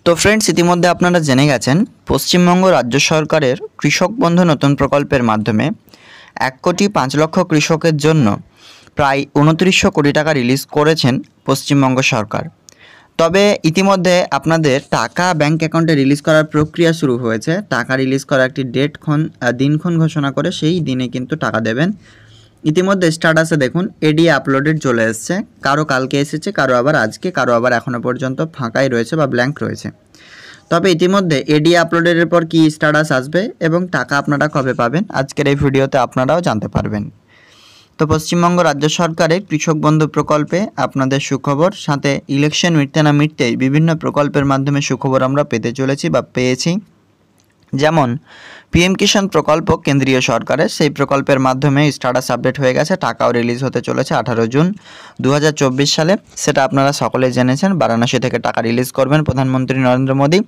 তো ফ্রেন্ডস, ইতিমধ্যে আপনারা জেনে গেছেন পশ্চিমবঙ্গ রাজ্য সরকারের কৃষক বন্ধু নতুন প্রকল্পের মাধ্যমে 1,05,00,000 কৃষকের জন্য প্রায় 2900 কোটি টাকা রিলিজ করেছেন পশ্চিমবঙ্গ সরকার। তবে ইতিমধ্যে আপনাদের টাকা ব্যাংক অ্যাকাউন্টে রিলিজ করার প্রক্রিয়া শুরু হয়েছে। টাকা রিলিজ করার একটি দিনক্ষণ ঘোষণা করে সেই দিনে কিন্তু টাকা দেবেন। ইতিমধ্যে স্ট্যাটাসে দেখুন এডি আপলোডেড চলে এসছে, কারো কালকে এসেছে, কারো আবার আজকে, কারো আবার এখনও পর্যন্ত ফাঁকাই রয়েছে বা ব্ল্যাঙ্ক রয়েছে। তবে ইতিমধ্যে এডি আপলোডের পর কি স্ট্যাটাস আসবে এবং টাকা আপনারা কবে পাবেন আজকের এই ভিডিওতে আপনারাও জানতে পারবেন। তো পশ্চিমবঙ্গ রাজ্য সরকারের কৃষক বন্ধু প্রকল্পে আপনাদের সুখবর, সাথে ইলেকশন মিটতে না মিটতেই বিভিন্ন প্রকল্পের মাধ্যমে সুখবর আমরা পেতে চলেছি বা পেয়েছি। যেমন পিএম কিষাণ প্রকল্প কেন্দ্রীয় সরকারের, সেই প্রকল্পের মাধ্যমে স্ট্যাটাস আপডেট হয়ে গেছে, টাকাও রিলিজ হতে চলেছে 18 জুন 2024 সালে। সেটা আপনারা সকলেই জেনেছেন। বারাণসী থেকে টাকা রিলিজ করবেন প্রধানমন্ত্রী নরেন্দ্র মোদী।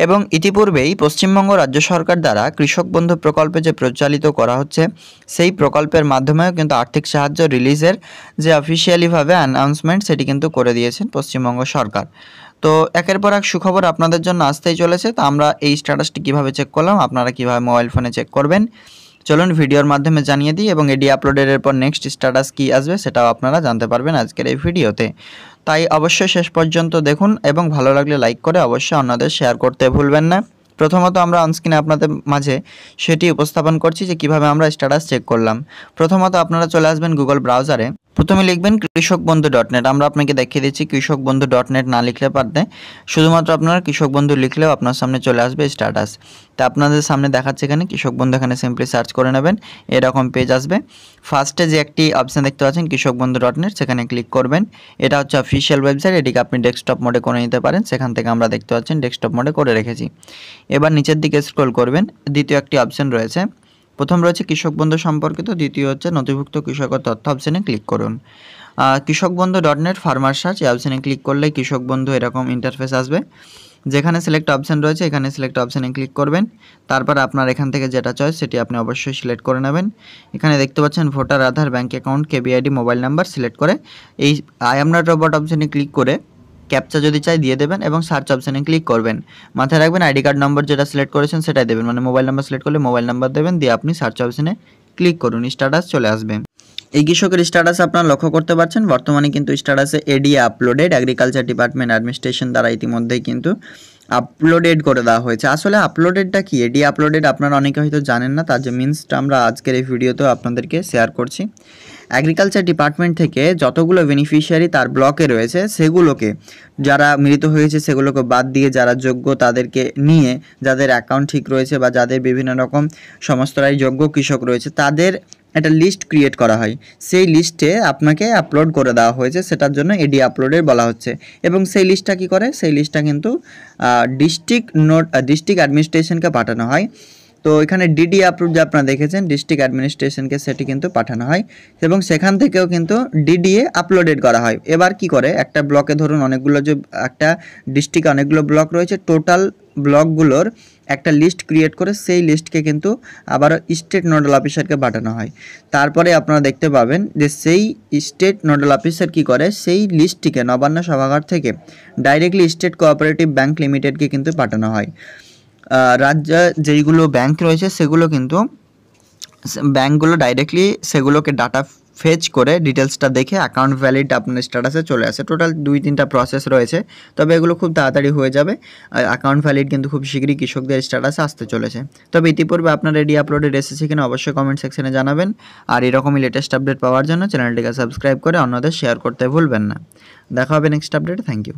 এবং ইতিপূর্বেই পশ্চিমবঙ্গ রাজ্য সরকার দ্বারা কৃষক বন্ধু প্রকল্পে যে প্রচালিত করা হচ্ছে সেই প্রকল্পের মাধ্যমেও কিন্তু আর্থিক সাহায্য রিলিজের যে অফিসিয়ালিভাবে অ্যানাউন্সমেন্ট সেটি কিন্তু করে দিয়েছেন পশ্চিমবঙ্গ সরকার। তো একের পর এক সুখবর আপনাদের জন্য আসতেই চলেছে। তো আমরা এই স্ট্যাটাসটি কীভাবে চেক করলাম, আপনারা কীভাবে মোবাইল ফোনে চেক করবেন চলুন ভিডিওর মাধ্যমে জানিয়ে দিই, এবং এডি আপলোডের পর নেক্সট স্ট্যাটাস কী আসবে সেটাও আপনারা জানতে পারবেন আজকের এই ভিডিওতে। তাই অবশ্যই শেষ পর্যন্ত দেখুন এবং ভালো লাগলে লাইক করে অবশ্যই অন্যদের শেয়ার করতে ভুলবেন না। প্রথমত আমরা অনস্ক্রিনে আপনাদের মাঝে সেটি উপস্থাপন করছি যে কিভাবে আমরা স্ট্যাটাস চেক করলাম। প্রথমত আপনারা চলে আসবেন গুগল ব্রাউজারে, প্রথমে লিখবেন কৃষকবন্ধু.net। আমরা আপনাকে দেখিয়ে দিচ্ছি কৃষকবন্ধু.net না লিখলে পারতে শুধুমাত্র আপনারা কৃষক বন্ধু লিখলেও আপনার সামনে চলে আসবে স্ট্যাটাস। তা আপনাদের সামনে দেখাচ্ছে এখানে কৃষক বন্ধু, এখানে সিম্পলি সার্চ করে নেবেন, এরকম পেজ আসবে। ফার্স্টে যে একটি অপশান দেখতে পাচ্ছেন কৃষকবন্ধু.net, সেখানে ক্লিক করবেন। এটা হচ্ছে অফিসিয়াল ওয়েবসাইট, এটিকে আপনি ডেস্কটপ মোডে করে নিতে পারেন। সেখান থেকে আমরা দেখতে পাচ্ছেন ডেস্কটপ মোডে করে রেখেছি। এবার নিচের দিকে স্ক্রল করবেন, দ্বিতীয় একটি অপশান রয়েছে। প্রথম রয়েছে কৃষক বন্ধু সম্পর্কিত, দ্বিতীয় হচ্ছে নথিভুক্ত কৃষকের তথ্য অপশানে ক্লিক করুন। কৃষকবন্ধু.net ফার্মার সার্চ, এই অপশানে ক্লিক করলে কৃষক বন্ধু এরকম ইন্টারফেস আসবে। যেখানে সিলেক্ট অপশান রয়েছে এখানে সিলেক্ট অপশানে ক্লিক করবেন। তারপর আপনার এখান থেকে যেটা চয়েস সেটি আপনি অবশ্যই সিলেক্ট করে নেবেন। এখানে দেখতে পাচ্ছেন ভোটার, আধার, ব্যাঙ্ক অ্যাকাউন্ট, কেবিআইডি, মোবাইল নাম্বার সিলেক্ট করে এই আই এম নট রোবট অপশানে ক্লিক করে ক্যাপচা যদি চাই দিয়ে দেবেন এবং সার্চ অপশানে ক্লিক করবেন। মাথায় রাখবেন আইডি কার্ড নম্বর যেটা সিলেক্ট করেছেন সেটাই দেবেন, মানে মোবাইল নাম্বার সিলেক্ট করলে মোবাইল নাম্বার দেবেন, দিয়ে আপনি সার্চ অপশানে ক্লিক করুন, স্ট্যাটাস চলে আসবে। এই কৃষকের স্ট্যাটাস আপনারা লক্ষ্য করতে পারছেন বর্তমানে কিন্তু স্ট্যাটাসে এডি আপলোডেড, এগ্রিকালচার ডিপার্টমেন্ট অ্যাডমিনিস্ট্রেশন দ্বারা ইতিমধ্যেই কিন্তু আপলোডেড করে দেওয়া হয়েছে। আসলে আপলোডেডটা কি, এডি আপলোডেড আপনারা অনেকে হয়তো জানেন না, তার যে মিনসটা আমরা আজকের এই ভিডিওতেও আপনাদেরকে শেয়ার করছি। এগ্রিকালচার ডিপার্টমেন্ট থেকে যতগুলো বেনিফিশিয়ারি তার ব্লকে রয়েছে সেগুলোকে, যারা মৃত হয়েছে সেগুলোকে বাদ দিয়ে যারা যোগ্য তাদেরকে নিয়ে, যাদের অ্যাকাউন্ট ঠিক রয়েছে বা যাদের বিভিন্ন রকম সমস্তরাই যোগ্য কৃষক রয়েছে তাদের একটা লিস্ট ক্রিয়েট করা হয়। সেই লিস্টে আপনাকে আপলোড করে দেওয়া হয়েছে, সেটার জন্য এডি আপলোডের বলা হচ্ছে। এবং সেই লিস্টটা কী করে, সেই লিস্টটা কিন্তু ডিস্ট্রিক্ট অ্যাডমিনিস্ট্রেশনকে পাঠানো হয়। তো এখানে ডিডি আপলোড যে আপনারা দেখেছেন ডিস্ট্রিক্ট অ্যাডমিনিস্ট্রেশনকে, সেটি কিন্তু পাঠানো হয় এবং সেখান থেকেও কিন্তু ডিডিএ আপলোডেড করা হয়। এবার কি করে, একটা ব্লকে ধরুন অনেকগুলো, যে একটা ডিস্ট্রিক্টে অনেকগুলো ব্লক রয়েছে, টোটাল ব্লকগুলোর একটা লিস্ট ক্রিয়েট করে সেই লিস্টকে কিন্তু আবারও স্টেট নোডাল অফিসারকে পাঠানো হয়। তারপরে আপনারা দেখতে পাবেন যে সেই স্টেট নোডাল অফিসার কি করে, সেই লিস্টটিকে নবান্ন সভাগার থেকে ডাইরেক্টলি স্টেট কোঅপারেটিভ ব্যাংক লিমিটেডকে কিন্তু পাঠানো হয়। রাজ্যে যেইগুলো ব্যাংক রয়েছে সেগুলো কিন্তু ব্যাংকগুলো ডাইরেক্টলি সেগুলোকে ডাটা ফেচ করে ডিটেলসটা দেখে অ্যাকাউন্ট ভ্যালিড আপনার স্ট্যাটাসে চলে আসে। টোটাল 2-3টা প্রসেস রয়েছে, তবে এগুলো খুব তাড়াতাড়ি হয়ে যাবে। অ্যাকাউন্ট ভ্যালিড কিন্তু খুব শীঘ্রই কৃষকদের স্ট্যাটাসে আসতে চলেছে। তবে ইতিপূর্বে আপনার এডি আপলোডেড এসেছে কিনা অবশ্যই কমেন্ট সেকশনে জানাবেন। আর এরকমই লেটেস্ট আপডেট পাওয়ার জন্য চ্যানেলটিকে সাবস্ক্রাইব করে অন্যদের শেয়ার করতে ভুলবেন না। দেখা হবে নেক্সট আপডেটে। Thank you.